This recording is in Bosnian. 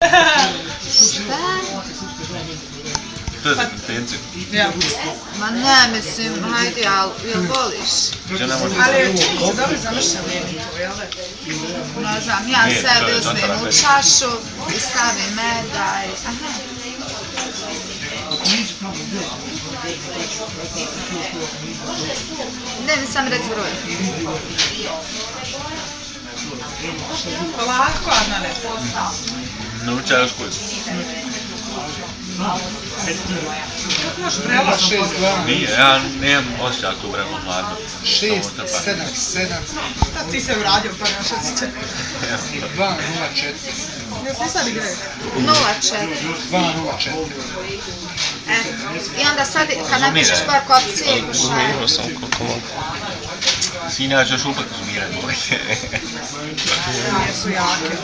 Šta? To je za kontenciju. Ma ne, mislim, hajde, ali jel voliš? Ali čini se dobro zamršali to, jel da? Ne znam, ja sebi uzmem u čašu i stavim meda i... Aha. Ne mi sam reći broj. Polako, Adnane. Naučaj još koju. Još prelašno. Nije, ja nemam osjećaj tu vremenu hladno. 6, 7, 7, Šta ti se uradio pa nemaš osjećaj? 2, 0, 4. Jel ti sad igraju? 0,4. 2, 0, 4. I onda sad, kad napišeš par kopcije, pošalje. Umirao sam koliko mogu. Sine, ja ću još upati zumirati. Nije su jake.